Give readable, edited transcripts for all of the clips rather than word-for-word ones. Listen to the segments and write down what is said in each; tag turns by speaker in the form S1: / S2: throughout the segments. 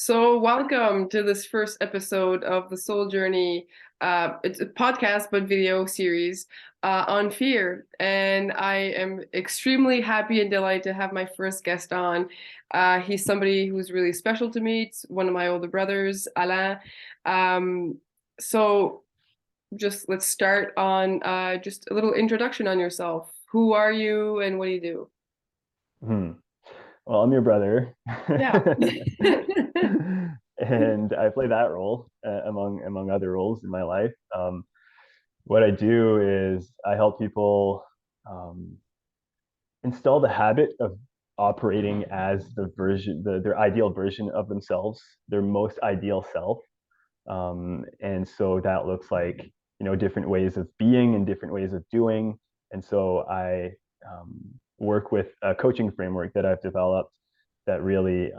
S1: So, welcome to this first episode of the Soul Journey. It's a podcast, but video series on fear. And I am extremely happy and delighted to have my first guest on. He's somebody who's really special to me. It's one of my older brothers, Alain. Um, so, just let's start on just a little introduction on yourself. Who are you and what do you do?
S2: Hmm. Well, I'm your brother,
S1: Yeah.
S2: and I play that role among other roles in my life. What I do is I help people um, install the habit of operating as their ideal version of themselves, their most ideal self. And so that looks like different ways of being and different ways of doing. And so I work with a coaching framework that I've developed that really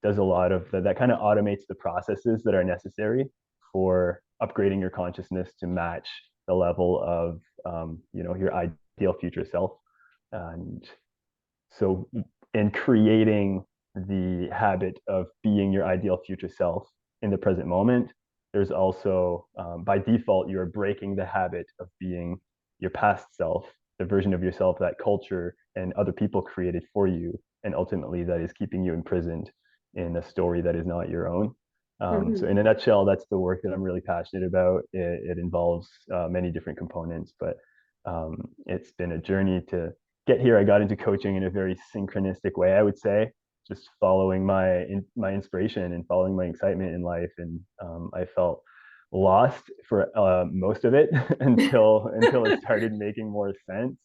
S2: does a lot of that kind of automates the processes that are necessary for upgrading your consciousness to match the level of your ideal future self. And so in creating the habit of being your ideal future self in the present moment, there's also, by default, you're breaking the habit of being your past self, the version of yourself that culture and other people created for you. And ultimately, that is keeping you imprisoned in a story that is not your own. So,
S1: Mhm.
S2: in a nutshell, that's the work that I'm really passionate about. It involves many different components, but it's been a journey to get here. I got into coaching in a very synchronistic way, I would say, just following my inspiration and following my excitement in life. And I felt lost for most of it until it started making more sense.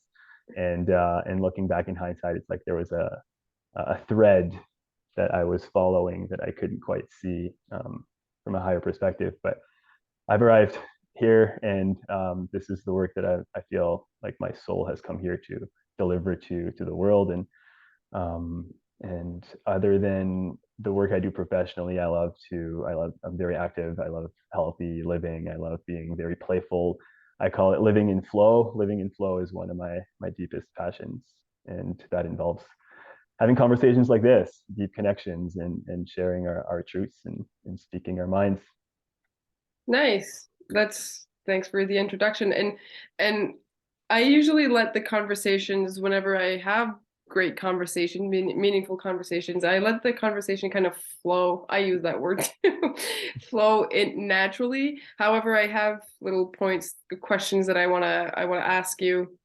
S2: And looking back in hindsight, it's like there was a thread that I was following that I couldn't quite see from a higher perspective. But I've arrived here, and this is the work that I feel like my soul has come here to deliver to the world. Um, and other than the work I do professionally, I'm very active. I love healthy living. I love being very playful. I call it living in flow. Living in flow is one of my deepest passions, and that involves having conversations like this, deep connections, and sharing our truths and speaking our minds.
S1: Nice. That's thanks for the introduction. And I usually let the conversations whenever I have great conversation, meaningful conversations, I let the conversation kind of flow. I use that word too. Flow it naturally. However, I have little points, questions that I want to ask you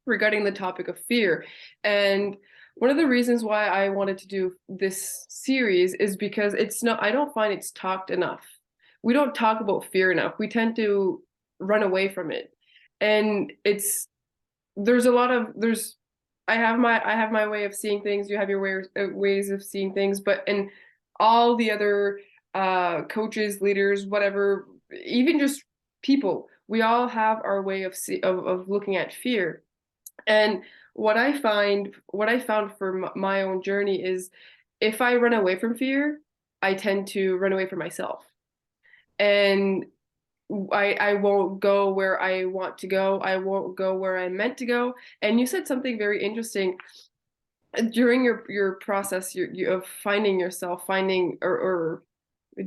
S1: regarding the topic of fear. And one of the reasons why I wanted to do this series is because it's not, I don't find it's talked enough. We don't talk about fear enough. We tend to run away from it. And there's a lot of, there's, I have my way of seeing things. You have your ways of seeing things, but and all the other coaches, leaders, whatever, even just people, we all have our way of looking at fear. And what I found for my own journey is if I run away from fear, I tend to run away from myself. And I won't go where I want to go. I won't go where I'm meant to go. And you said something very interesting during your process of finding yourself, finding or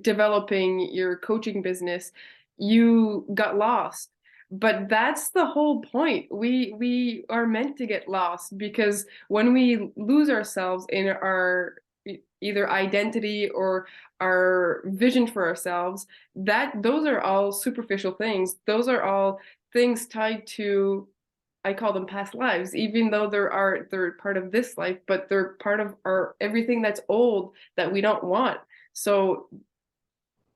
S1: developing your coaching business, you got lost. But that's the whole point. We are meant to get lost because when we lose ourselves in our either identity or our vision for ourselves, that those are all superficial things. Those are all things tied to, I call them past lives, even though they're part of this life, but they're part of our everything that's old that we don't want. So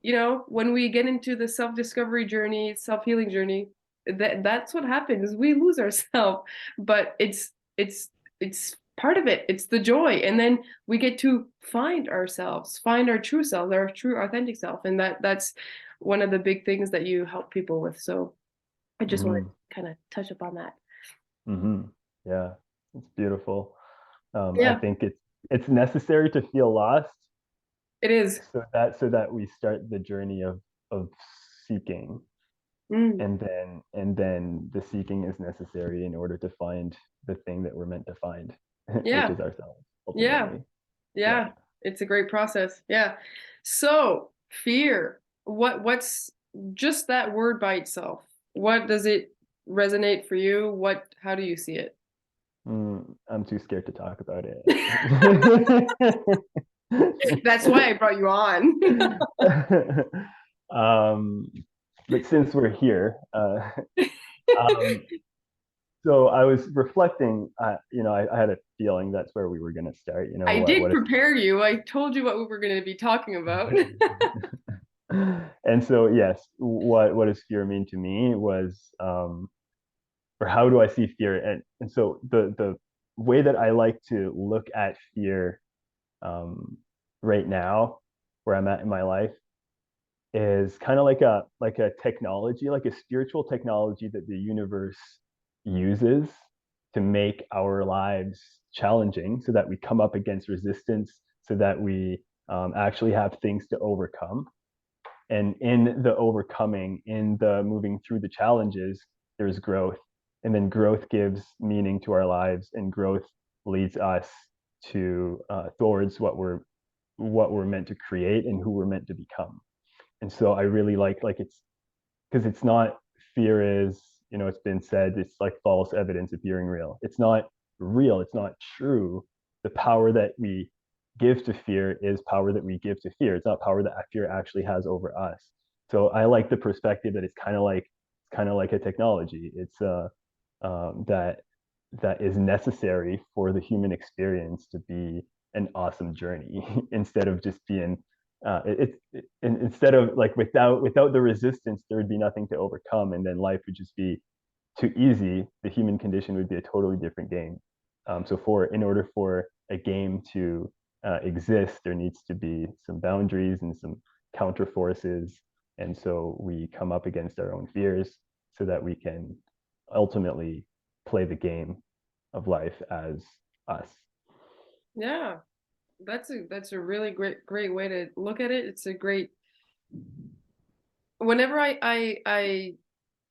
S1: when we get into the self-discovery journey, self-healing journey, that's what happens. We lose ourselves, but it's part of it. It's the joy. And then we get to find ourselves, find our true self, our true authentic self. And that's one of the big things that you help people with. So I just want
S2: Mm-hmm.
S1: to kind of touch upon that.
S2: Mm-hmm. Yeah, it's beautiful. I
S1: Yeah,
S2: think it's necessary to feel lost
S1: it is.
S2: so that we start the journey of seeking,
S1: Mm,
S2: and then the seeking is necessary in order to find the thing that we're meant to find, which
S1: yeah,
S2: is ourselves
S1: yeah,
S2: ultimately. Yeah.
S1: yeah. It's a great process. Yeah. So, fear. What's just that word by itself? What does it resonate for you? How do you see it?
S2: I'm too scared to talk about
S1: That's why I brought you on.
S2: it. um, but since we're here, um, so I was reflecting. I had a feeling that's where we were going to start.
S1: I did
S2: What is
S1: prepare you. I told you what we were going to be talking about.
S2: and so yes, what does fear mean to me was, or how do I see fear? And so the way that I like to look at fear, um, right now, where I'm at in my life, is kind of like a technology, like a spiritual technology that the universe uses to make our lives challenging, so that we come up against resistance, so that we actually have things to overcome. And in the overcoming, in the moving through the challenges, there's growth. And then growth gives meaning to our lives, and growth leads us to towards what we're meant to create and who we're meant to become. And so I really like it's because it's not, fear is, it's been said, it's like false evidence appearing real. It's not real, it's not true. The power that we give to fear is power that we give to fear. It's not power that fear actually has over us. So I like the perspective that it's kind of like a technology. It's that is necessary for the human experience to be an awesome journey instead of just being instead of like, without the resistance, there would be nothing to overcome, and then life would just be too easy. The human condition would be a totally different game. So in order for a game to exist, there needs to be some boundaries and some counter forces, and so we come up against our own fears so that we can ultimately play the game of life as us.
S1: Yeah, that's a really great way to look at it. It's a great whenever I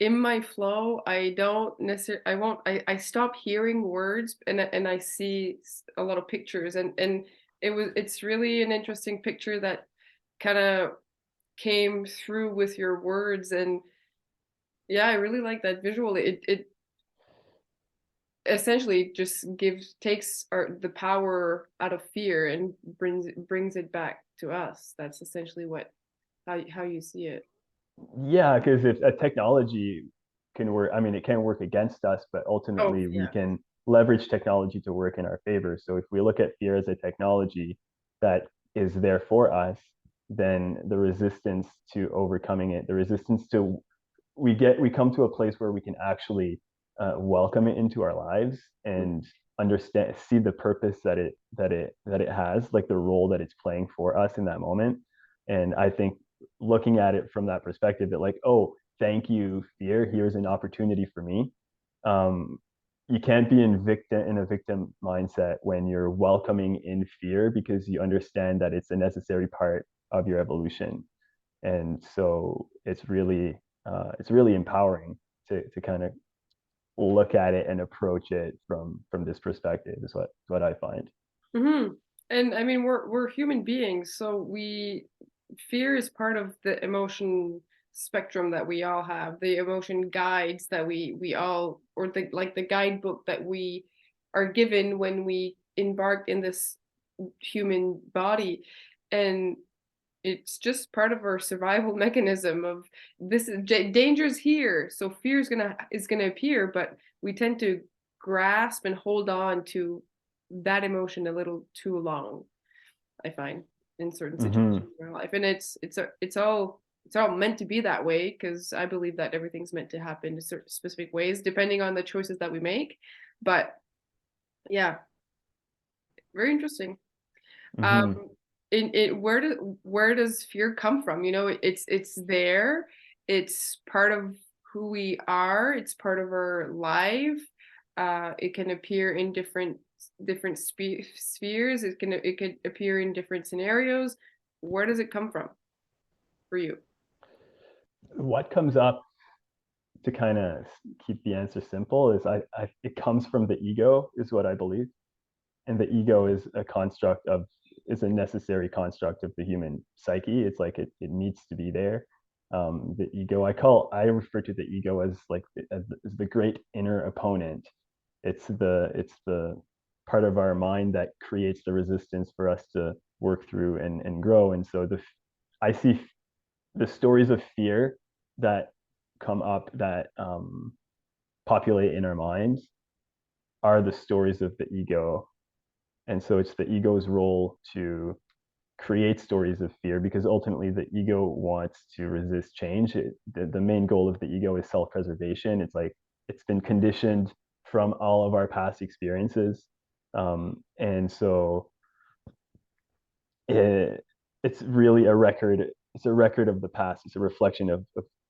S1: in my flow, I don't necessarily I won't I stop hearing words and I see a lot of pictures and it's really an interesting picture that kind of came through with your words and yeah, I really like that visual. It essentially just takes the power out of fear and brings it back to us. That's essentially what how you see it.
S2: Yeah, because if a technology can work, I mean, it can work against us, but
S1: Oh,
S2: ultimately we
S1: yeah.
S2: can leverage technology to work in our favor. So if we look at fear as a technology that is there for us, then the resistance to overcoming it, the resistance to we come to a place where we can actually welcome it into our lives and understand, see the purpose that it has, like the role that it's playing for us in that moment. And I think looking at it from that perspective, that like, oh, thank you, fear, here's an opportunity for me. um, you can't be in a victim mindset when you're welcoming in fear, because you understand that it's a necessary part of your evolution. And so it's really empowering to kind of look at it and approach it from this perspective, is what I find.
S1: Hmm. And I mean, we're human beings, so we fear is part of the emotion spectrum that we all have, the emotion guides that we all, or the like the guidebook that we are given when we embark in this human body, and it's just part of our survival mechanism of this is danger's here, so fear is gonna appear, but we tend to grasp and hold on to that emotion a little too long, I find, in certain
S2: Mm-hmm.
S1: situations in our life. And it's all meant to be that way because I believe that everything's meant to happen in certain specific ways depending on the choices that we make. But yeah, very interesting. Um,
S2: Mm-hmm.
S1: in where does fear come from? You know, it's there. It's part of who we are. It's part of our life. It can appear in different spheres. It could appear in different scenarios. Where does it come from for you?
S2: What comes up, to kind of keep the answer simple, is it comes from the ego, is what I believe. And the ego is a construct of is a necessary construct of the human psyche. It's like it needs to be there. The ego, I refer to the ego as like as the great inner opponent. It's the part of our mind that creates the resistance for us to work through and grow. And so I see the stories of fear that come up that populate in our minds are the stories of the ego. And so it's the ego's role to create stories of fear, because ultimately the ego wants to resist change. The main goal of the ego is self-preservation. It's like it's been conditioned from all of our past experiences. And so it's really a record. It's a record of the past. It's a reflection of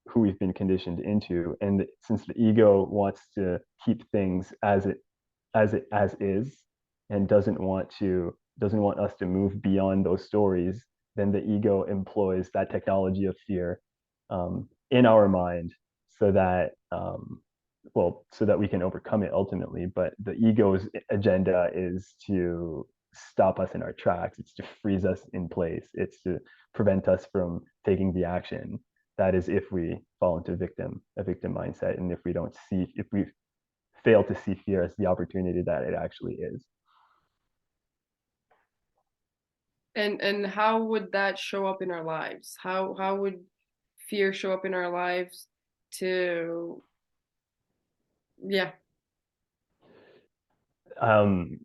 S2: who we've been conditioned into. And since the ego wants to keep things as is, and doesn't want us to move beyond those stories, then the ego employs that technology of fear in our mind, so that so that we can overcome it ultimately. But the ego's agenda is to stop us in our tracks. It's to freeze us in place. It's to prevent us from taking the action. That is if we fall into a victim mindset, and if we fail to see fear as the opportunity that it actually is.
S1: And how would that show up in our lives? How would fear show up in our lives to yeah.
S2: Um,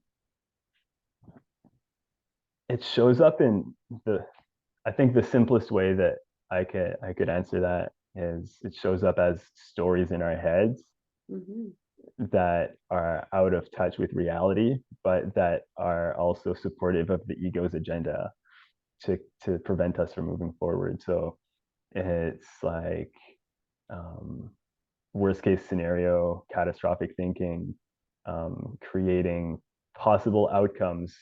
S2: it shows up in the I think the simplest way that I could answer that is it shows up as stories in our heads
S1: Mhm.
S2: that are out of touch with reality, but that are also supportive of the ego's agenda to prevent us from moving forward. So it's like um, worst case scenario, catastrophic thinking, creating possible outcomes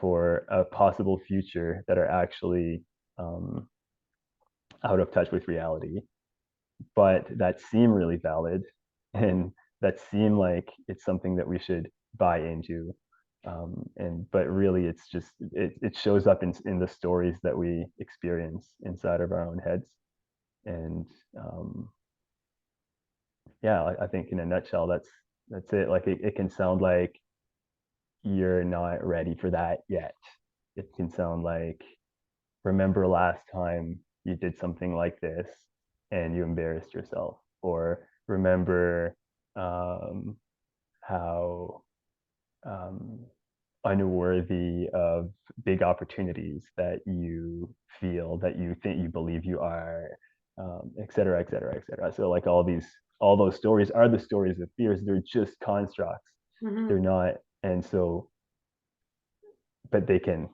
S2: for a possible future that are actually um, out of touch with reality, but that seem really valid and that seem like it's something that we should buy into. And but really, it's just it shows up in the stories that we experience inside of our own heads. And yeah, I think in a nutshell, that's it. Like it can sound like you're not ready for that yet. It can sound like, remember last time you did something like this and you embarrassed yourself, or remember how um, unworthy of big opportunities that you feel, that you think you believe you are, et cetera, et cetera, et cetera. So like all those stories are the stories of fears. They're just constructs. They're
S1: Mhm.
S2: not. And so, but they can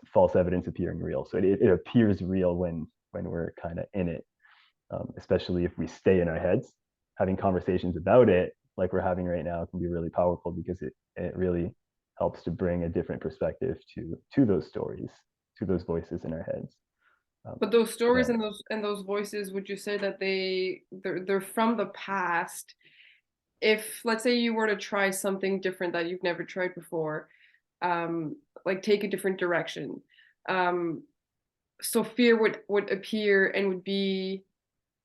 S2: false evidence appearing real. So it appears real when we're kind of in it, especially if we stay in our heads. Having conversations about it, like we're having right now, can be really powerful, because it really helps to bring a different perspective to those stories, to those voices in our heads.
S1: But those stories
S2: Yeah.
S1: and those voices, would you say that they're from the past? If let's say you were to try something different that you've never tried before, um, like take a different direction, um, so fear would appear and would be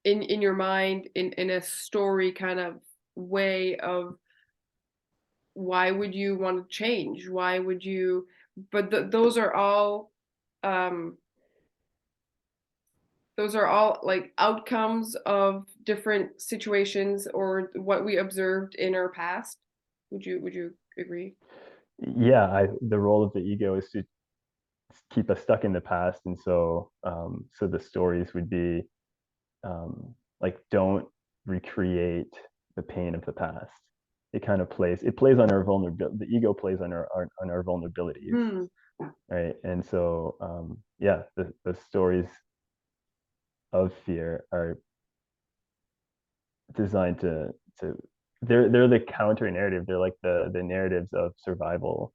S1: in your mind in a story kind of way of why would you want to change? Why would you? But um, those are all like outcomes of different situations or what we observed in our past. Would you agree?
S2: Yeah, the role of the ego is to keep us stuck in the past. And so so the stories would be like, don't recreate the pain of the past. It plays on our vulnerability. The ego plays on our vulnerabilities,
S1: Hmm.
S2: right? And so yeah, the stories of fear are designed to they're the counter narrative. They're like the narratives of survival,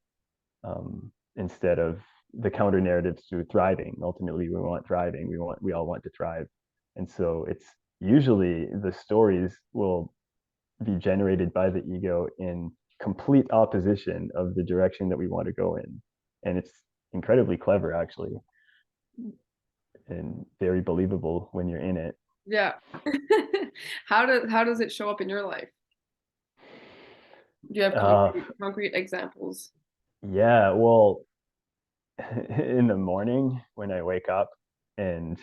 S2: instead of the counter narratives to thriving. Ultimately, we want thriving. We all want to thrive. And so it's usually the stories will be generated by the ego in complete opposition of the direction that we want to go in. and it's incredibly clever actually, and very believable when you're in it.
S1: Yeah. How does it show up in your life? Do you have
S2: Uh,
S1: concrete examples?
S2: yeah, well, in the morning when I wake up, and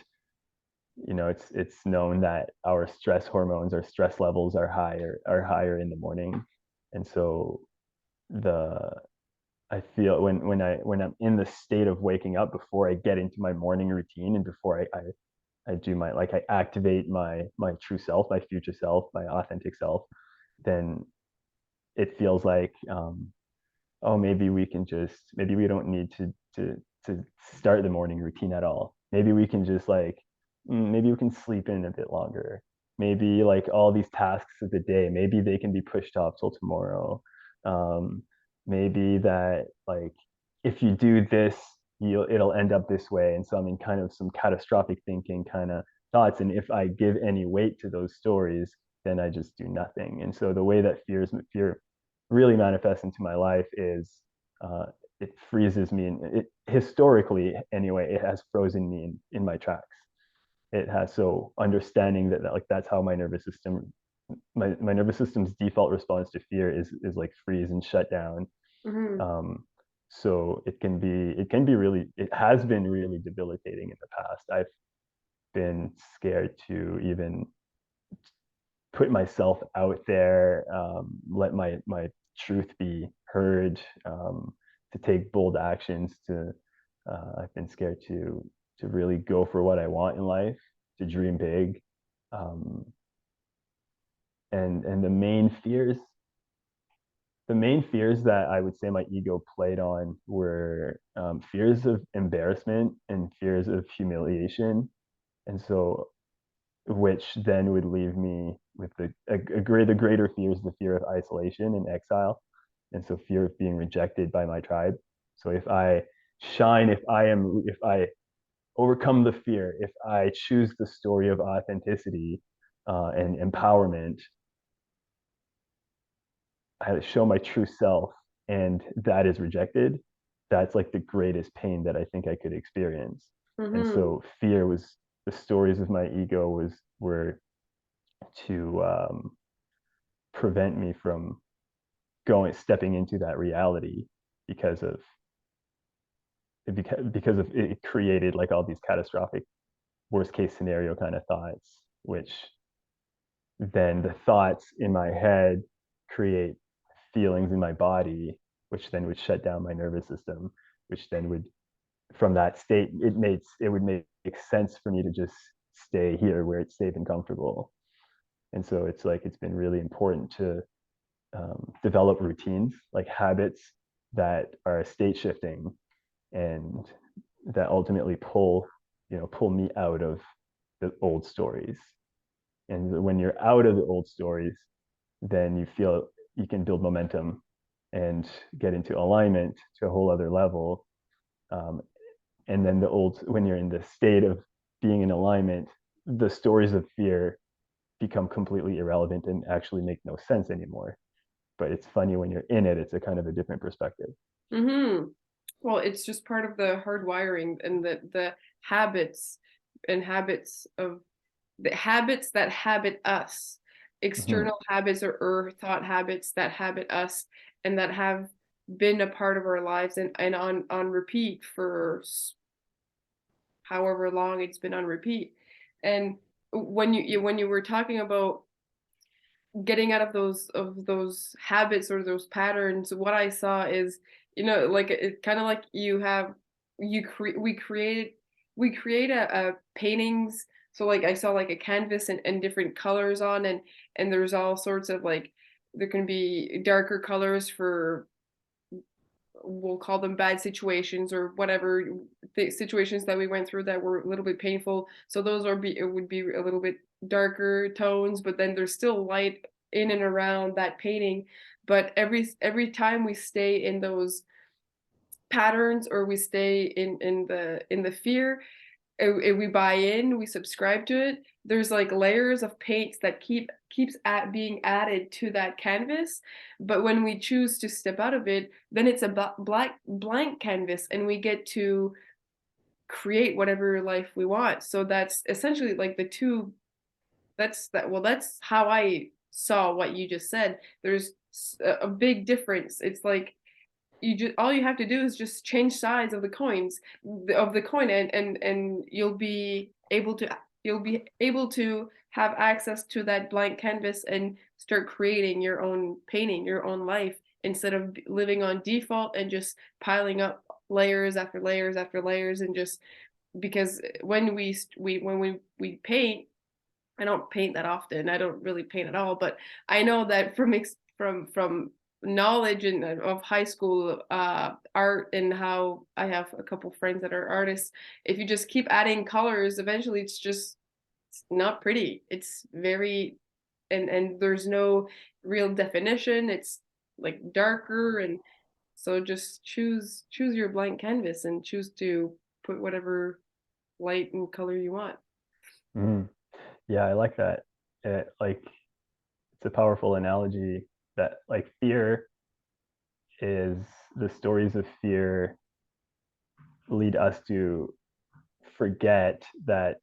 S2: it's known that our stress hormones, our stress levels are higher in the morning, and so the I feel when I'm in the state of waking up before I get into my morning routine, and before I do my, like, I activate my true self, my future self, my authentic self, then it feels like, oh, maybe we don't need to start the morning routine at all. Maybe we can just, like, maybe we can sleep in a bit longer. Maybe, like, all these tasks of the day, maybe they can be pushed off till tomorrow. um Maybe that, like, if you do this, it'll end up this way. And so I'm in kind of some catastrophic thinking kind of thoughts, and if I give any weight to those stories, then I just do nothing. And so the way that fear really manifests into my life is, uh, it freezes me, and it historically anyway, it has frozen me in my tracks. It has. So understanding that, like, that's how my nervous system's default response to fear is like freeze and shut down.
S1: Hmm.
S2: um, so it has been really debilitating in the past. I've been scared to even put myself out there, let my truth be heard, to take bold actions. I've been scared to really go for what I want in life, to dream big, um, and the main fears that I would say my ego played on were, fears of embarrassment and fears of humiliation, and so, which then would leave me with the greater fears, the fear of isolation and exile, and so fear of being rejected by my tribe. So if I shine, if I overcome the fear, if I choose the story of authenticity, and empowerment, I show my true self, and that is rejected, that's like the greatest pain that I think I could experience. And
S1: Hmm.
S2: so fear was the stories of my ego were to, prevent me from going stepping into that reality, because of it created, like, all these catastrophic worst case scenario kind of thoughts, which then the thoughts in my head create feelings in my body, which then would shut down my nervous system, which then would, from that state, it would make sense for me to just stay here where it's safe and comfortable. And so it's like it's been really important to, develop routines, like habits that are state shifting, and that ultimately pull me out of the old stories. And when you're out of the old stories, then you feel you can build momentum and get into alignment to a whole other level. Um, and then when you're in the state of being in alignment, the stories of fear become completely irrelevant and actually make no sense anymore. But it's funny, when you're in it, it's a kind of a different perspective.
S1: Hmm. Well, it's just part of the hard wiring and the habits and habits of the habits that habit us,
S2: Mm-hmm.
S1: external habits or thought habits that habit us and that have been a part of our lives and on repeat for however long it's been on repeat. And when you were talking about getting out of those habits or those patterns, what I saw is, like it kind of like you have you cre- we create a paintings. So like I saw like a canvas and different colors on, and there's all sorts of like there can be darker colors for, we'll call them bad situations or whatever situations that we went through that were a little bit painful. So those it would be a little bit darker tones, but then there's still light in and around that painting. But every time we stay in those patterns or we stay in the fear, we buy in, we subscribe to it. There's like layers of paints that keeps at being added to that canvas. But when we choose to step out of it, then it's a black blank canvas, and we get to create whatever life we want. So that's essentially like the two. That's that. Well, that's how I saw what you just said. There's a big difference. It's like you just all you have to do is just change sides of the coins of the coin, and you'll be able to have access to that blank canvas and start creating your own painting, your own life, instead of living on default and just piling up layers after layers after layers. And just because when we paint, I don't paint that often. I don't really paint at all, but I know that from knowledge and of high school art, and how I have a couple friends that are artists. If you just keep adding colors, eventually it's not pretty. It's very and there's no real definition. It's like darker, and so just choose your blank canvas and choose to put whatever light and color you want.
S2: Mm. Yeah, I like that. Like it's a powerful analogy that like fear is the stories of fear lead us to forget that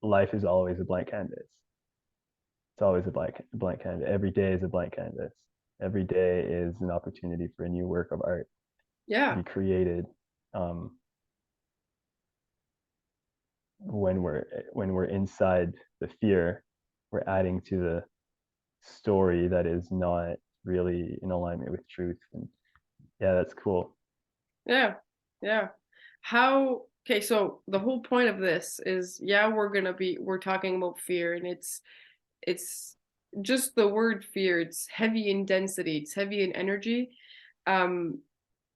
S2: life is always a blank canvas. It's always a blank canvas. Every day is a blank canvas. Every day is an opportunity for a new work of art to
S1: Yeah.
S2: be created. Um, when we're inside the fear, we're adding to the story that is not really in alignment with truth. And yeah, that's cool.
S1: Yeah. Yeah. Okay, so the whole point of this is, yeah, we're talking about fear, and it's just the word fear. It's heavy in density, it's heavy in energy. Um,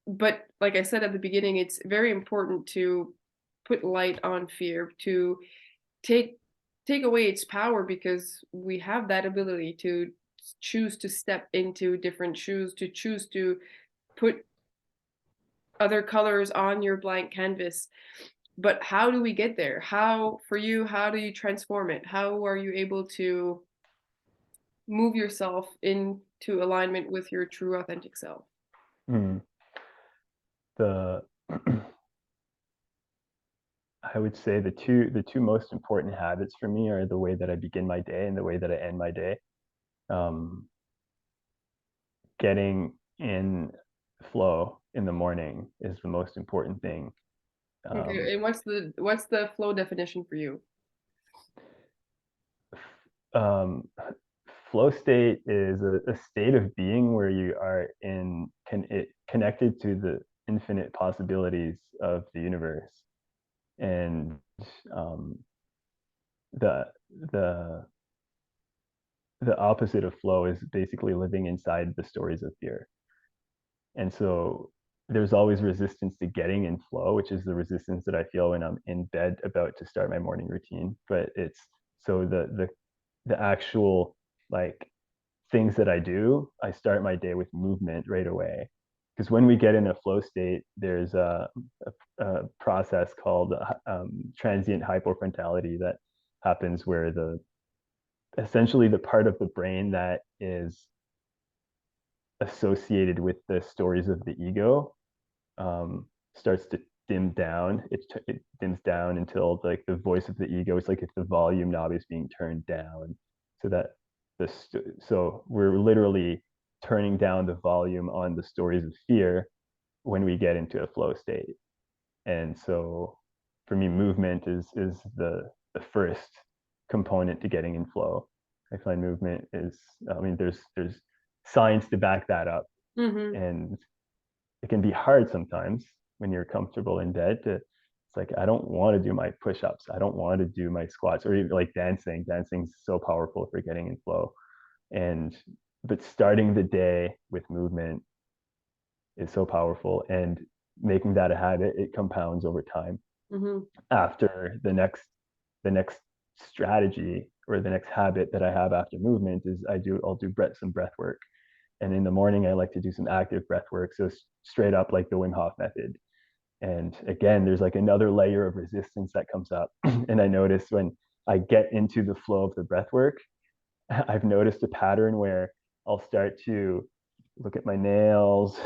S1: but like I said at the beginning, it's very important to put light on fear, to take take away its power, because we have that ability to choose to step into different shoes, to choose to put other colors on your blank canvas. But how do we get there? How, for you, how do you transform it? How are you able to move yourself into alignment with your true authentic self?
S2: Hmm. The I would say the two most important habits for me are the way that I begin my day and the way that I end my day. Um, Getting in flow in the morning is the most important thing. Um,
S1: Okay, and what's the flow definition for you?
S2: um, Flow state is a state of being where you are connected to the infinite possibilities of the universe, and um, the the the opposite of flow is basically living inside the stories of fear. And so there's always resistance to getting in flow, which is the resistance that I feel when I'm in bed about to start my morning routine. But it's so the actual like things that I do, I start my day with movement right away. Because when we get in a flow state, there's a process called transient hypofrontality that happens where the essentially the part of the brain that is associated with the stories of the ego starts to dim down. It dims down until like the voice of the ego is like if the volume knob is being turned down, so that so we're literally turning down the volume on the stories of fear when we get into a flow state. And so for me, movement is the first component to getting in flow. I find movement is, I mean, there's science to back that up,
S1: Mm-hmm.
S2: and it can be hard sometimes when you're comfortable in bed to, it's like I don't want to do my push-ups, I don't want to do my squats, or even like dancing's so powerful for getting in flow. And but starting the day with movement is so powerful, and making that a habit, it compounds over time.
S1: Mm-hmm.
S2: After the next strategy or the next habit that I have after movement is I'll do some breath work. And in the morning I like to do some active breath work, so straight up like the Wim Hof method. And again, there's like another layer of resistance that comes up. And I notice when I get into the flow of the breath work, I've noticed a pattern where I'll start to look at my nails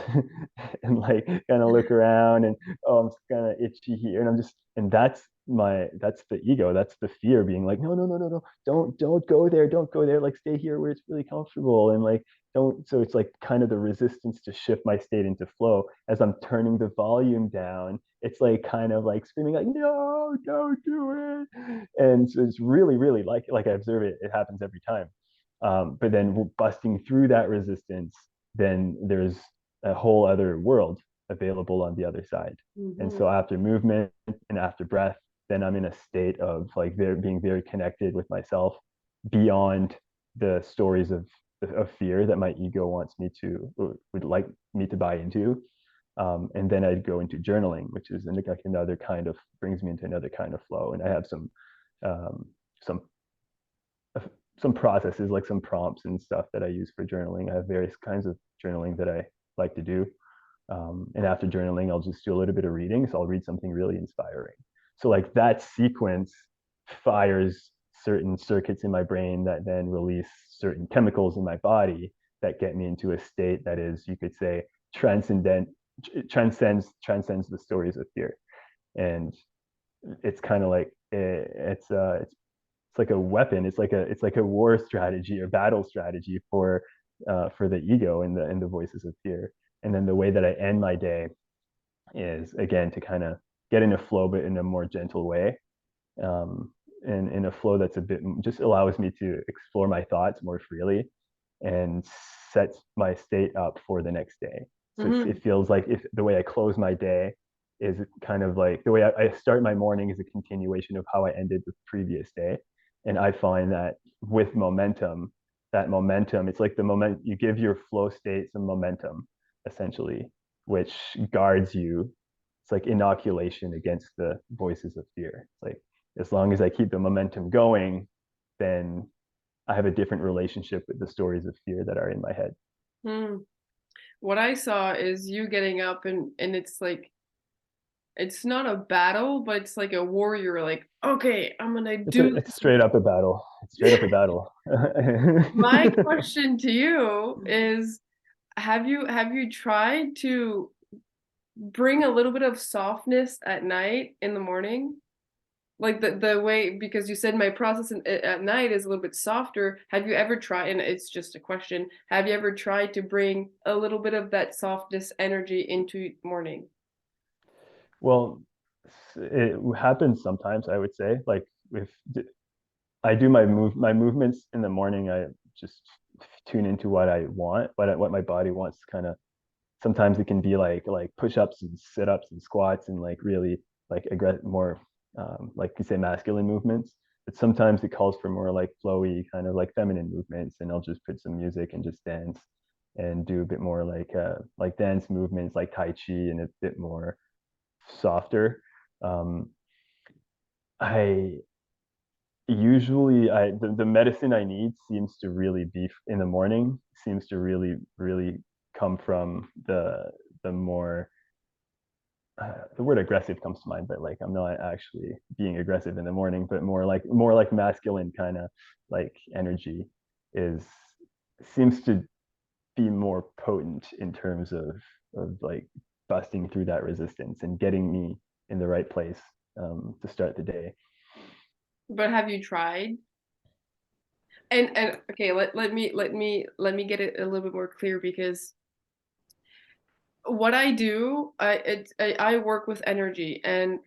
S2: and like kind of look around and oh, I'm kind of itchy here, and I'm just, and that's the ego, that's the fear being like, no, no, no, no, no, don't go there, don't go there, like stay here where it's really comfortable, and like don't. So it's like kind of the resistance to shift my state into flow as I'm turning the volume down. It's like kind of like screaming like, no, don't do it. And so it's really like I observe it, it happens every time. But then busting through that resistance, then there's a whole other world available on the other side. And
S1: Hmm.
S2: so after movement and after breath, then I'm in a state of like being very connected with myself beyond the stories of fear that my ego wants me to, would like me to buy into. And then I'd go into journaling, which is like another kind of, brings me into another kind of flow. And I have um, some some processes, like some prompts and stuff that I use for journaling. I have various kinds of journaling that I like to do. And after journaling, I'll just do a little bit of reading. So I'll read something really inspiring. So like that sequence fires certain circuits in my brain that then release certain chemicals in my body that get me into a state that is, you could say, transcendent, transcends the stories of fear. And it's kind of like it's like a weapon. It's like a war strategy or battle strategy for the ego and the voices of fear. And then the way that I end my day is again to kind of get in a flow, but in a more gentle way, and in a flow that's a bit just allows me to explore my thoughts more freely and sets my state up for the next day. So
S1: Hmm.
S2: it feels like if the way I close my day is kind of like the way I start my morning is a continuation of how I ended the previous day. And I find that with momentum, that momentum, it's like the moment you give your flow state some momentum, essentially, which guards you. It's like inoculation against the voices of fear. It's like as long as I keep the momentum going, then I have a different relationship with the stories of fear that are in my head.
S1: Hmm. What I saw is you getting up and it's like it's not a battle, but it's like a warrior, like, okay, I'm gonna do
S2: It's
S1: this.
S2: straight up a battle. It's straight up a battle.
S1: My question to you is, have you tried to bring a little bit of softness at night in the morning? Like the way, because you said my process at night is a little bit softer. Have you ever tried, and it's just a question, have you ever tried to bring a little bit of that softness energy into morning?
S2: Well, it happens sometimes, I would say. Like if I do my movements in the morning, I just tune into what I want, what my body wants. Kind of sometimes it can be like push-ups and sit-ups and squats and like really like more like you say masculine movements. But sometimes it calls for more like flowy kind of like feminine movements, and I'll just put some music and just dance and do a bit more like dance movements like tai chi and a bit more softer. um I usually the medicine I need seems to really be in the morning, seems to really come from the more the word aggressive comes to mind, but like I'm not actually being aggressive in the morning, but more like masculine kind of like energy is seems to be more potent in terms of like busting through that resistance and getting me in the right place to start the day.
S1: But have you tried? And okay, let me get it a little bit more clear, because what I do, I work with energy, and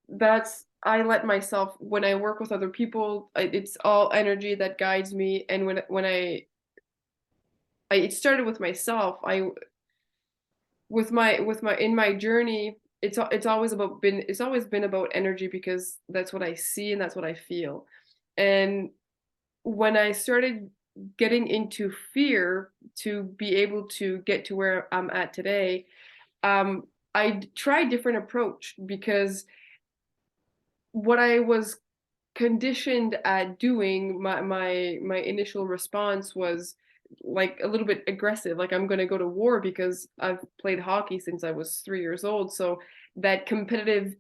S1: that's, I let myself, when I work with other people, it's all energy that guides me. And when it started with myself, I with my in my journey, it's always been about energy, because that's what I see and that's what I feel. And when I started getting into fear to be able to get to where I'm at today, I tried different approach, because what I was conditioned at doing, my initial response was like a little bit aggressive, like I'm going to go to war, because I've played hockey since I was 3 years old. So that competitive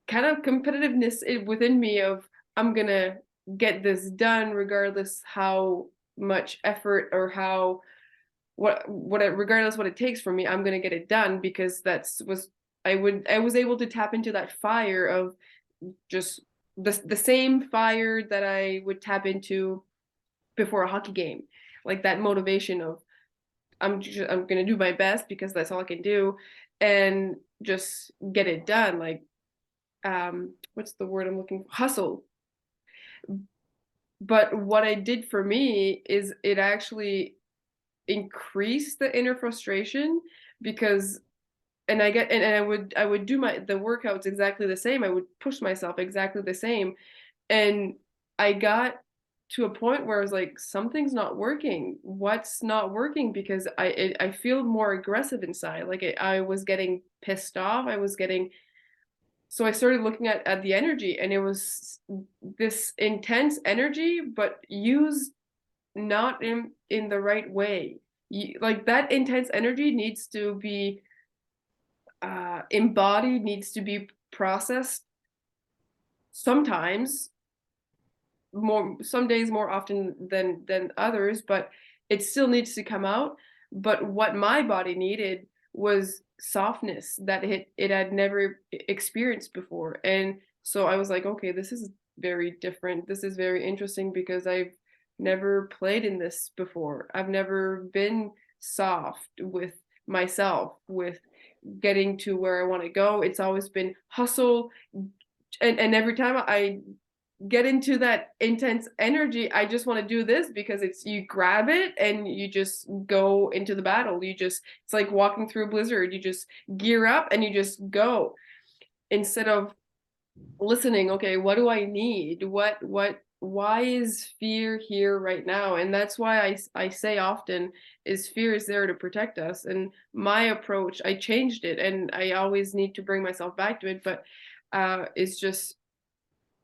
S1: kind of competitiveness within me of I'm gonna get this done regardless how much effort or how regardless what it takes for me, I'm gonna get it done because that's was I was able to tap into that fire of just the same fire that I would tap into before a hockey game, like that motivation of I'm gonna do my best because that's all I can do, and just get it done. Like what's the word I'm looking for? Hustle. But what I did for me is it actually increased the inner frustration because and I would do my the workouts exactly the same. I would push myself exactly the same. And I got to a point where I was like, something's not working. What's not working? Because I feel more aggressive inside. Like I was getting pissed off. I was getting so I started looking at the energy, and it was this intense energy, but used not in the right way. Like that intense energy needs to be embodied, needs to be processed sometimes more some days more often than others, but it still needs to come out. But what my body needed was softness that it had never experienced before. And so I was like, okay, this is very different. This is very interesting because I've never played in this before. I've never been soft with myself, with getting to where I want to go. It's always been hustle, and every time I get into that intense energy, I just want to do this because it's you grab it and you just go into the battle. You just it's like walking through a blizzard. You just gear up and you just go instead of listening, okay, what do I need? What why is fear here right now? And that's why I say often is fear is there to protect us. And my approach, I changed it and I always need to bring myself back to it, but is just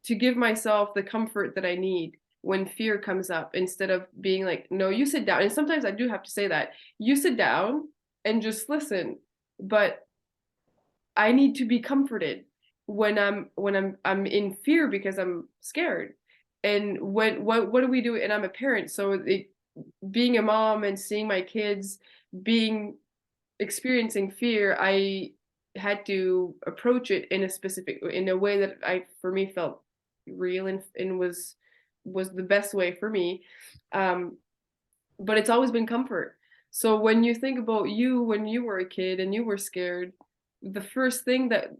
S1: to give myself the comfort that I need when fear comes up instead of being like, no, you sit down. And sometimes I do have to say that you sit down and just listen. But I need to be comforted when I'm in fear because I'm scared. And what do we do? And I'm a parent, so being a mom and seeing my kids being experiencing fear, I had to approach it in a specific in a way that I for me felt real and was the best way for me. Um, but it's always been comfort. So when you think about you when you were a kid and you were scared, the first thing that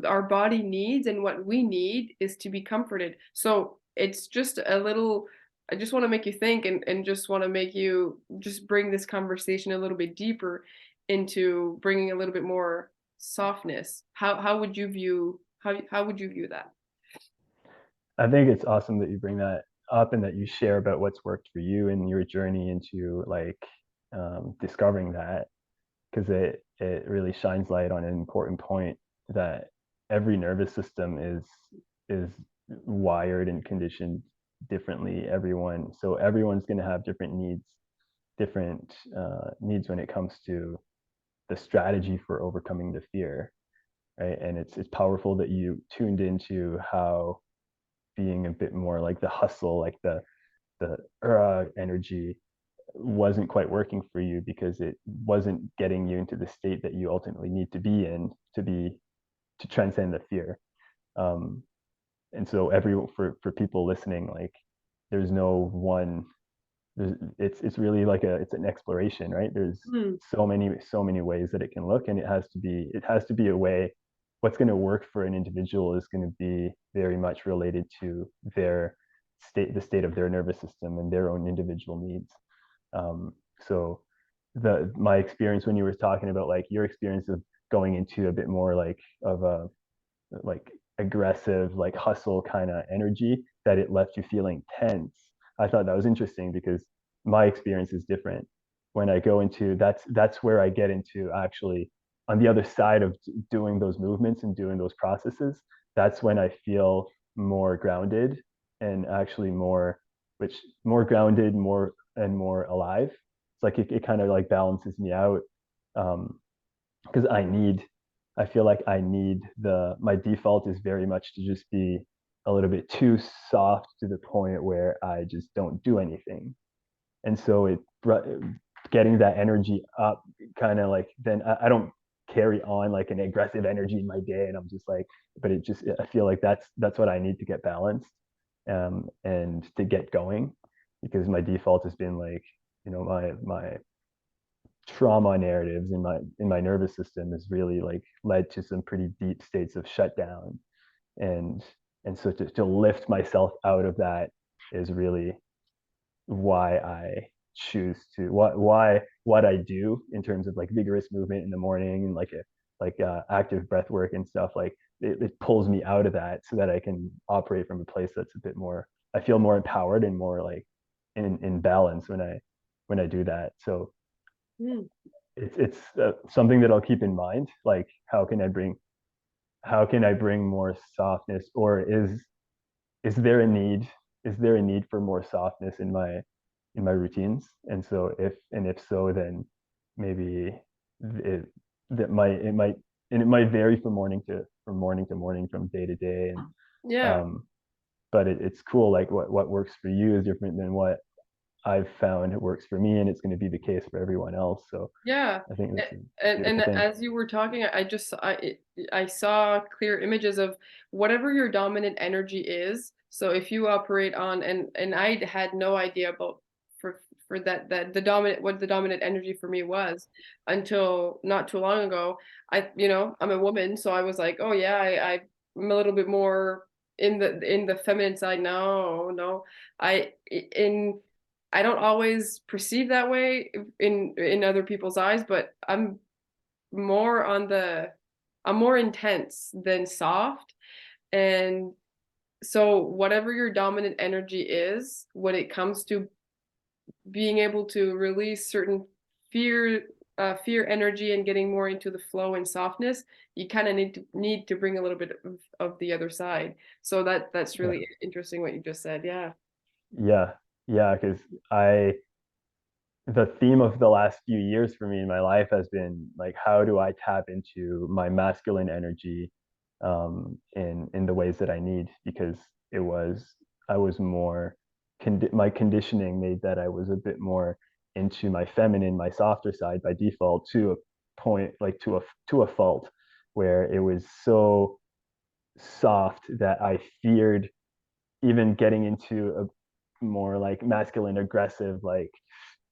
S1: our body needs and what we need is to be comforted. So it's just a little I just want to make you think and just want to make you just bring this conversation a little bit deeper into bringing a little bit more softness. How would you view how would you view that?
S2: I think it's awesome that you bring that up and that you share about what's worked for you and your journey into like discovering that, because it really shines light on an important point that every nervous system is wired and conditioned differently. Everyone's going to have different needs when it comes to the strategy for overcoming the fear, right? And it's powerful that you tuned into how being a bit more like the hustle, like the energy wasn't quite working for you because it wasn't getting you into the state that you ultimately need to be in to transcend the fear. Um, and so for people listening, like there's no one it's really like it's an exploration, right? There's
S1: Hmm.
S2: so many ways that it can look, and it has to be a way. What's going to work for an individual is going to be very much related to the state of their nervous system and their own individual needs. So my experience when you were talking about like your experience of going into a bit more like of a like aggressive, like hustle kind of energy, that it left you feeling tense. I thought that was interesting because my experience is different. When I go into that's where I get into actually on the other side of doing those movements and doing those processes. That's when I feel more grounded and actually which more grounded, more alive. It's like it kind of like balances me out because I feel like I need my default is very much to just be a little bit too soft to the point where I just don't do anything. And so getting that energy up kind of like, then I don't carry on like an aggressive energy in my day, and I'm just like, but it just, I feel like that's what I need to get balanced, and to get going, because my default has been like, my trauma narratives in my nervous system has really like led to some pretty deep states of shutdown, and so to lift myself out of that is really why I choose to what I do in terms of like vigorous movement in the morning, and active breath work and stuff. Like it pulls me out of that so that I can operate from a place that's a bit more, I feel more empowered and more like in balance when I do that. So
S1: Mm.
S2: it's something that I'll keep in mind. Like how can I bring more softness, or is there a need for more softness in my routines? And so if so, then maybe it it might, and it might vary from morning, from day to day. And
S1: Yeah.
S2: but it's cool, like what works for you is different than what I've found it works for me, and it's going to be the case for everyone else. So
S1: Yeah.
S2: I think
S1: A-
S2: that's a
S1: and
S2: beautiful thing.
S1: as you were talking, I saw clear images of whatever your dominant energy is. So if you operate on, and I had no idea about for that the dominant, what the dominant energy for me was until not too long ago. I'm a woman, so I was like, oh yeah, I'm a little bit more in the feminine side now. No, I in I don't always perceive that way in other people's eyes, but more on the I'm more intense than soft. And so whatever your dominant energy is, when it comes to being able to release certain fear fear energy and getting more into the flow and softness, you kind of need to bring a little bit of the other side. So that's
S2: Yeah,
S1: really interesting what you just said. Yeah.
S2: yeah, yeah. Because I the theme of the last few years for me in my life has been like, how do I tap into my masculine energy, in the ways that I need? Because it was I was more my conditioning made that I was a bit more into my feminine, my softer side by default, to a point, like to a fault, where it was so soft that I feared even getting into a more like masculine, aggressive, like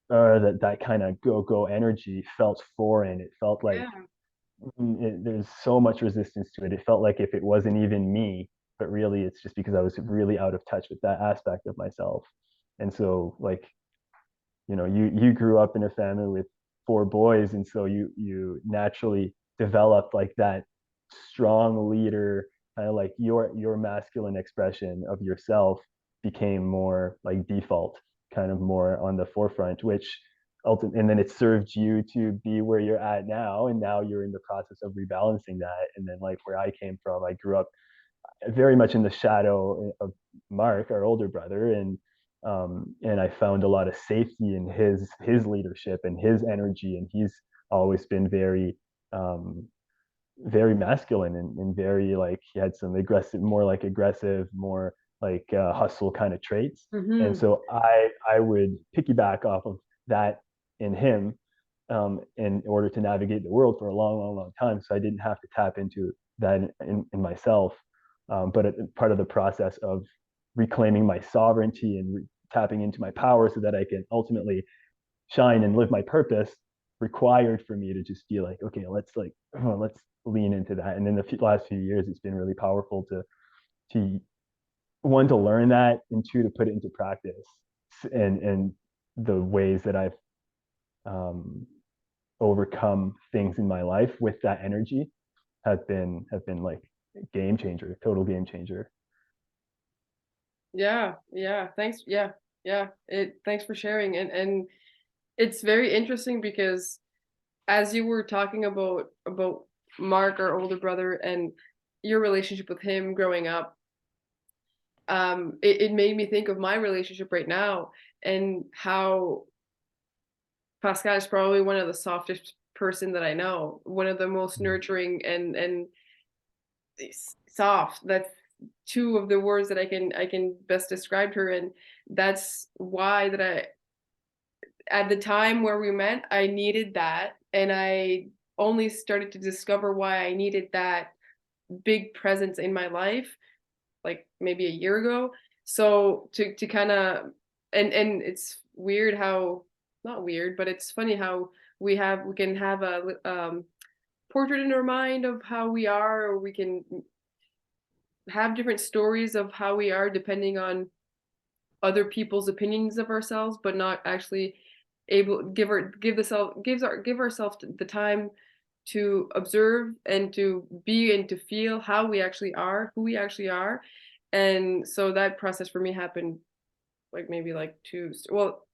S2: that kind of go energy felt foreign. It felt like
S1: Yeah.
S2: there's so much resistance to it. It felt like if it wasn't even me, but really it's just because I was really out of touch with that aspect of myself. And so like, you grew up in a family with four boys, and so you naturally developed like that strong leader, kind of like your masculine expression of yourself became more like default, kind of more on the forefront, which ultimately, and then it served you to be where you're at now, and now you're in the process of rebalancing that. And then like where I came from, I grew up very much in the shadow of Mark, our older brother, and I found a lot of safety in his leadership and his energy, and he's always been um, very masculine, and very like, he had some aggressive, more like hustle kind of traits. And
S1: Mm-hmm.
S2: so I would piggyback off of that in him, in order to navigate the world for a long time. So I didn't have to tap into that in myself. But part of the process of reclaiming my sovereignty and tapping into my power so that I can ultimately shine and live my purpose required for me to just be like, okay, let's lean into that. And in the last few years, it's been really powerful to one, to learn that, and two, to put it into practice. And the ways that I've um, overcome things in my life with that energy have been like game changer, total game changer.
S1: Yeah, yeah. Thanks. Yeah, yeah. Thanks for sharing. And it's very interesting because as you were talking about Mark, our older brother, and your relationship with him growing up, it made me think of my relationship right now and how Pascal is probably one of the softest person that I know, one of the most nurturing and soft. That's two of the words that I can best describe her. And that's why that I, at the time where we met, I needed that, and I only started to discover why I needed that big presence in my life like maybe a year ago. So to kind of, and it's weird how, not weird, but it's funny how we can have a portrait in our mind of how we are, or we can have different stories of how we are depending on other people's opinions of ourselves, but not actually able give ourselves the time to observe and to be and to feel how we actually are, who we actually are. And so that process for me happened like maybe like well,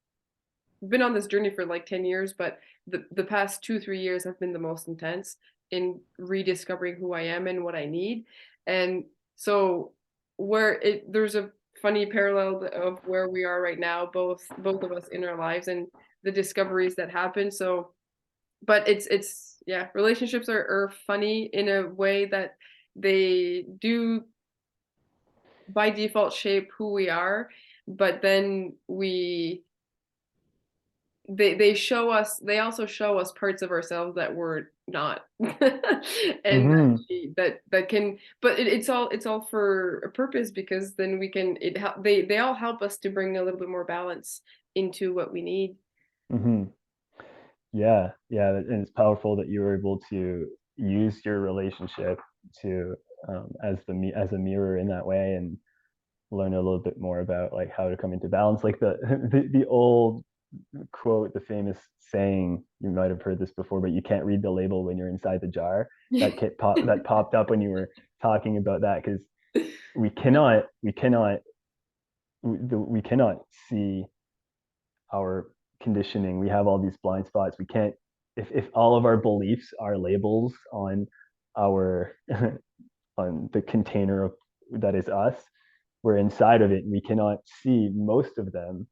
S1: been on this journey for like 10 years, but the past 2 3 years have been the most intense in rediscovering who I am and what I need. And so where it there's a funny parallel of where we are right now, both of us in our lives and the discoveries that happen. So but it's yeah, relationships are funny in a way that they do by default shape who we are, but then they show us, they also show us parts of ourselves that we're not. And
S2: Mm-hmm.
S1: that can, but it's all for a purpose, because then we can they all help us to bring a little bit more balance into what we need.
S2: Mm-hmm. Yeah, yeah, and it's powerful that you were able to use your relationship to as as a mirror in that way, and learn a little bit more about like how to come into balance. Like the old quote, the famous saying, you might have heard this before, but you can't read the label when you're inside the jar. That popped up when you were talking about that, because we cannot see our conditioning. We have all these blind spots. We can't, if all of our beliefs are labels on our on the container of that is us, we're inside of it, and we cannot see most of them.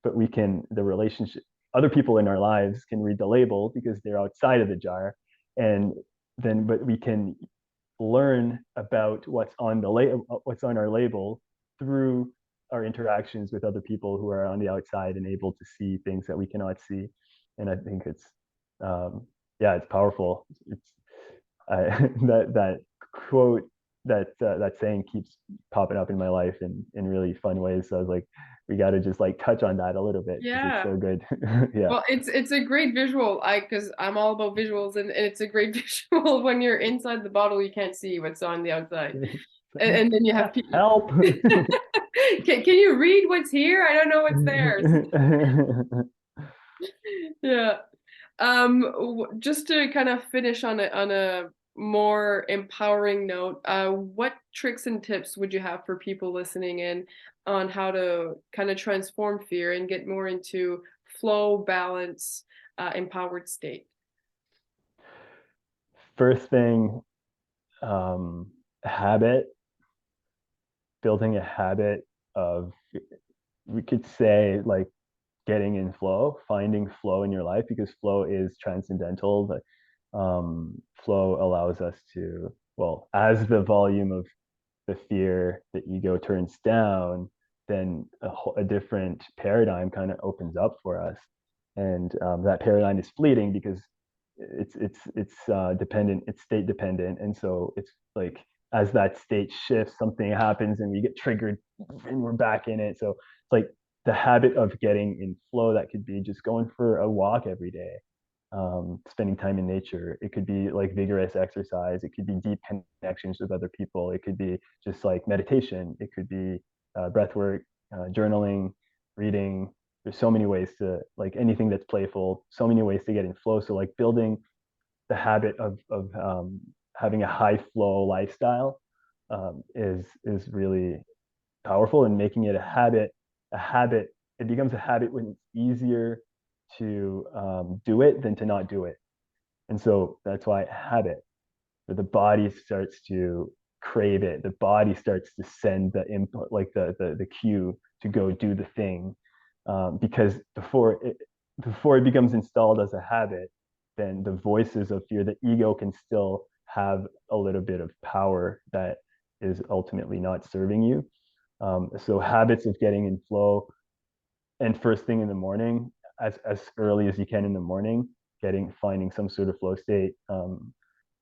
S2: But we can, the relationship, other people in our lives can read the label because they're outside of the jar. And then but we can learn about what's on our label through our interactions with other people who are on the outside and able to see things that we cannot see. And I think it's yeah, it's powerful. It's that quote, that saying keeps popping up in my life in really fun ways. So I was like, we got to just like touch on that a little bit because it's
S1: Yeah.
S2: so good. Yeah.
S1: Well, it's a great visual. Because I'm all about visuals, and it's a great visual when you're inside the bottle, you can't see what's on the outside. And then you have people.
S2: Help.
S1: Can you read what's here? I don't know what's there. Yeah. Just to kind of finish on a more empowering note, what tricks and tips would you have for people listening in on how to kind of transform fear and get more into flow, balance, empowered state?
S2: First thing, um, habit, building a habit of, we could say, like getting in flow, finding flow in your life, because flow is transcendental. But flow allows us to, well, as the volume of the fear, the ego turns down, then a different paradigm kind of opens up for us. And that paradigm is fleeting because it's dependent, it's state dependent. And so it's like, as that state shifts, something happens and we get triggered and we're back in it. So it's like the habit of getting in flow. That could be just going for a walk every day, spending time in nature. It could be like vigorous exercise. It could be deep connections with other people. It could be just like meditation. It could be breath work, journaling, reading. There's so many ways to, like, anything that's playful, so many ways to get in flow. So like building the habit of having a high flow lifestyle is really powerful, and making it a habit. It becomes a habit when it's easier to do it than to not do it. And so that's why habit, where the body starts to crave it, the body starts to send the input, like the cue to go do the thing, because before it becomes installed as a habit, then the voices of fear, the ego can still have a little bit of power that is ultimately not serving you. So habits of getting in flow, and first thing in the morning, as early as you can in the morning, finding some sort of flow state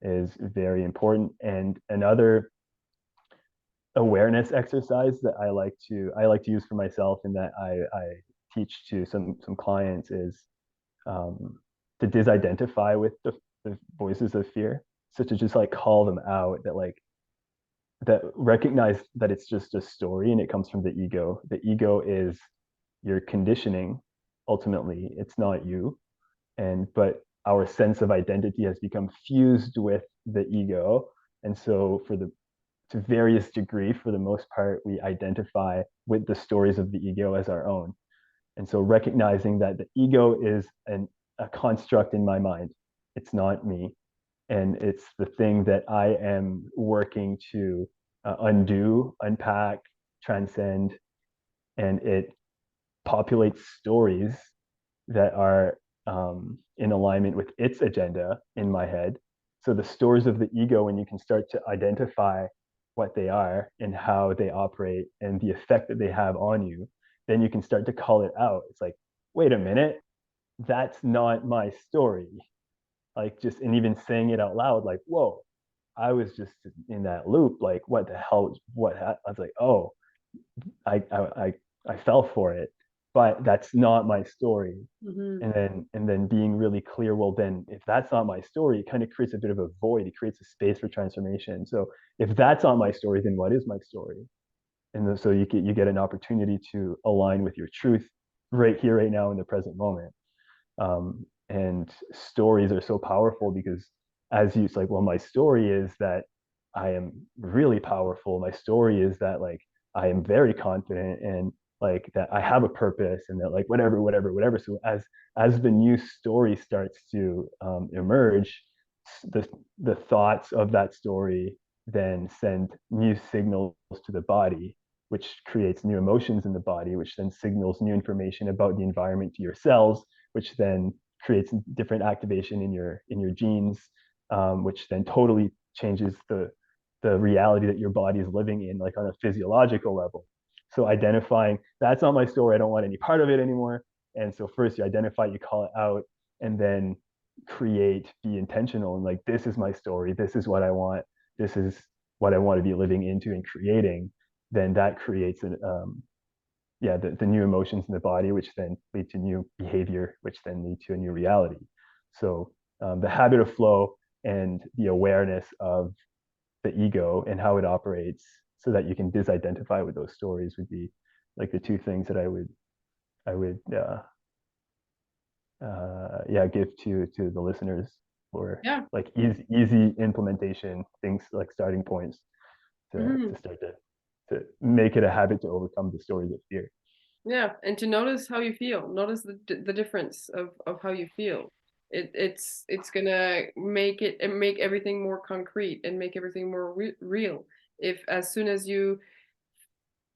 S2: is very important. And another awareness exercise that I like to use for myself, and that I teach to some clients, is to disidentify with the voices of fear. So to just like call them out, that like that recognize that it's just a story and it comes from the ego. The ego is your conditioning. Ultimately, it's not you. And but our sense of identity has become fused with the ego. And so for the to various degree, for the most part, we identify with the stories of the ego as our own. And so recognizing that the ego is a construct in my mind, it's not me. And it's the thing that I am working to undo, unpack, transcend. And it populates stories that are in alignment with its agenda in my head. So the stories of the ego, when you can start to identify what they are and how they operate and the effect that they have on you, then you can start to call it out. It's like, wait a minute, that's not my story. Like just, and even saying it out loud, like, whoa, I was just in that loop. Like, what the hell? I was like, oh, I, I, I, I fell for it, but that's not my story.
S1: Hmm.
S2: And then being really clear, well, then if that's not my story, it kind of creates a bit of a void. It creates a space for transformation. So if that's not my story, then what is my story? And so you get an opportunity to align with your truth right here, right now, in the present moment. And stories are so powerful because, as you, it's like, well, my story is that I am really powerful. My story is that like I am very confident, and like that I have a purpose, and that like whatever. So as the new story starts to emerge, the the thoughts of that story then send new signals to the body, which creates new emotions in the body, which then signals new information about the environment to your cells, which then creates different activation in your genes, which then totally changes the reality that your body is living in, like on a physiological level. So identifying, that's not my story, I don't want any part of it anymore. And so first you identify, you call it out, and then be intentional, and like, this is my story, this is what I want, this is what I want to be living into and creating. Then that creates the new emotions in the body, which then lead to new behavior, which then lead to a new reality. So the habit of flow and the awareness of the ego and how it operates, so that you can disidentify with those stories, would be like the two things that I would give to the listeners for
S1: Yeah.
S2: like easy implementation things, like starting points
S1: Hmm.
S2: to start to make it a habit to overcome the stories of fear.
S1: Yeah, and to notice how you feel. Notice the difference of how you feel. It's gonna make everything more concrete and make everything more real. If as soon as you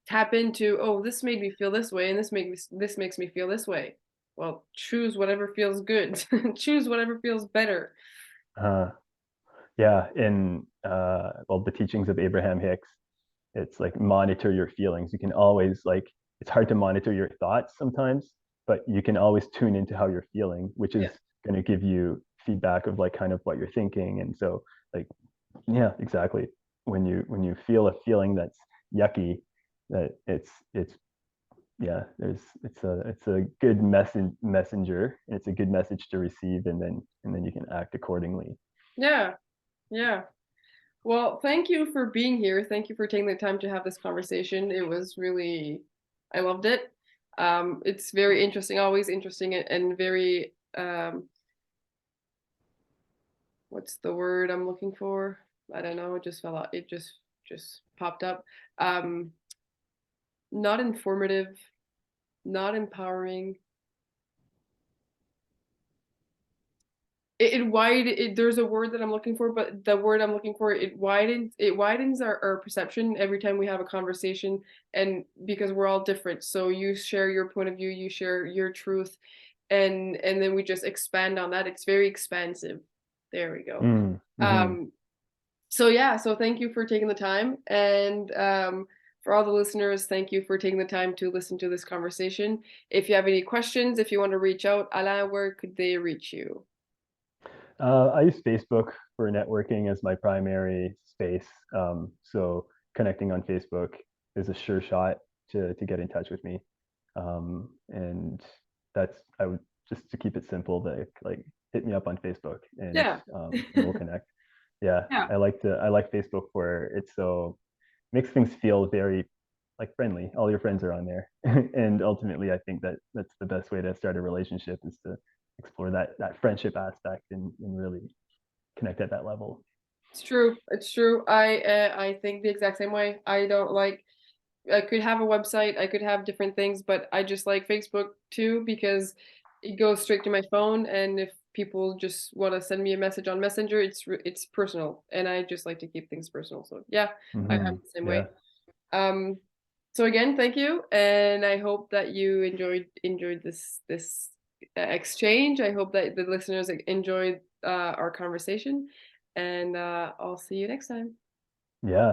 S1: tap into, oh, this made me feel this way, and this makes me feel this way. Well, choose whatever feels good. Choose whatever feels better.
S2: uh, yeah, in well, the teachings of Abraham Hicks, it's like, monitor your feelings. You can always, like, it's hard to monitor your thoughts sometimes, but you can always tune into how you're feeling, which
S1: Yeah.
S2: is going to give you feedback of like kind of what you're thinking. And so, like, yeah, exactly, when you feel a feeling that's yucky, that it's yeah, it's a good messenger, and it's a good message to receive, and then you can act accordingly.
S1: Yeah. Yeah. Well, thank you for being here. Thank you for taking the time to have this conversation. It was really, I loved it. It's very interesting, always interesting, and very, what's the word I'm looking for? I don't know. It just fell out. It just popped up. Um, Not informative, not empowering. There's a word that I'm looking for, but the word I'm looking for, it widens our perception every time we have a conversation, and because we're all different. So you share your point of view, you share your truth, and then we just expand on that. It's very expansive. There we go.
S2: Mm, hmm.
S1: Um, so yeah, so thank you for taking the time, and for all the listeners, thank you for taking the time to listen to this conversation. If you have any questions, if you want to reach out, Alain, where could they reach you?
S2: I use Facebook for networking as my primary space. So connecting on Facebook is a sure shot to get in touch with me. And that's I would just to keep it simple, like hit me up on Facebook
S1: Yeah.
S2: and we'll connect. Yeah,
S1: Yeah.
S2: I like Facebook where it's so makes things feel very like friendly. All your friends are on there, and ultimately, I think that that's the best way to start a relationship is to explore that friendship aspect and really connect at that level.
S1: It's true. It's true. I think the exact same way. I don't like I could have a website, I could have different things, but I just like Facebook too because it goes straight to my phone, and if people just want to send me a message on Messenger, it's personal, and I just like to keep things personal. So yeah, I'm
S2: Hmm.
S1: the same way.
S2: Yeah,
S1: Um, so again, thank you, and I hope that you enjoyed this exchange. I hope that the listeners enjoyed our conversation, and I'll see you next time.
S2: yeah.